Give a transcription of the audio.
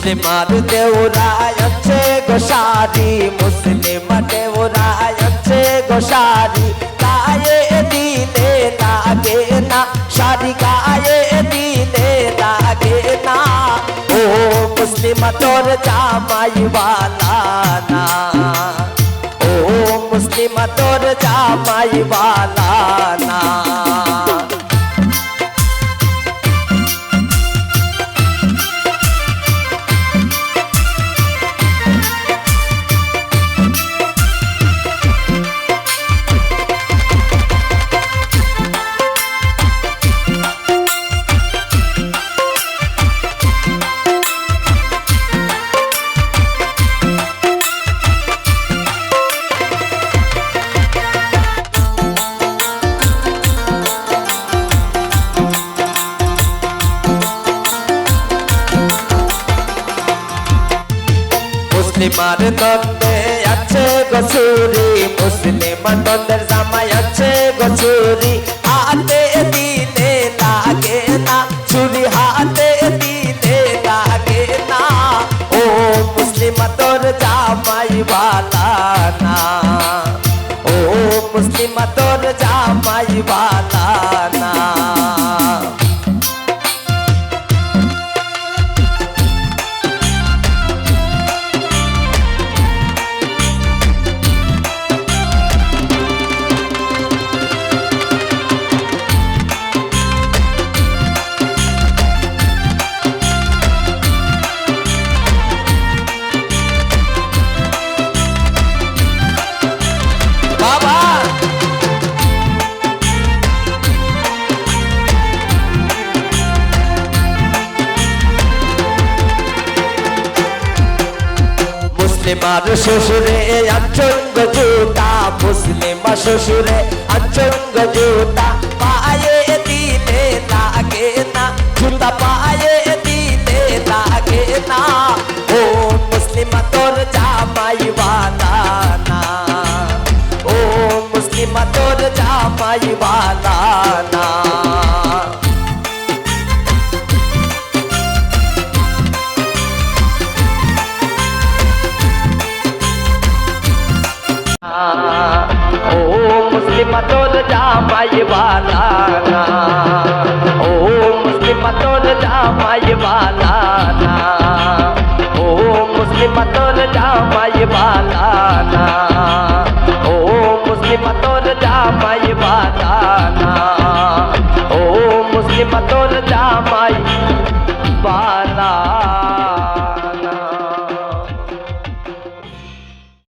মুসলিমার দেওরায় আছে গোসারি, মুসলিম দেওরায় আছে গোসারি, গায়ে দিলে লাগে না শাড়ি, গায়ে দিলে লাগে না। ও মুসলিমা তোর জামাই वाला না, ও মুসলিমা তোর জামাই वाला না। মুসলিমার দ্বন্দ্বে আছে গছুরি, মুসলিমার দ্বন্দ্বের জামাই আছে গছুরি, হাতে দিলে লাগে না ছুরি, হাতে দিলে লাগে না। ও মুসলিমা তোর জামাই वाला না, ও মুসলিমা তোর জামাই वाला না। মুসলিমার শ্বশুরে আচঙ্গ জুতা, মুসলিমা শ্বশুরে আচঙ্গ জুতা, পায়ে দিলে লাগে না জুতা, পায়ে দিলে লাগে না। ও মুসলিমা তোর জামাই वाला না, ও মুসলিমা তোর জামাই वाला না। ও মুসলিমা তোর জামাই वाला না, ও মুসলিমা তোর জামাই वाला না, ও মুসলিমা তোর জামাই वाला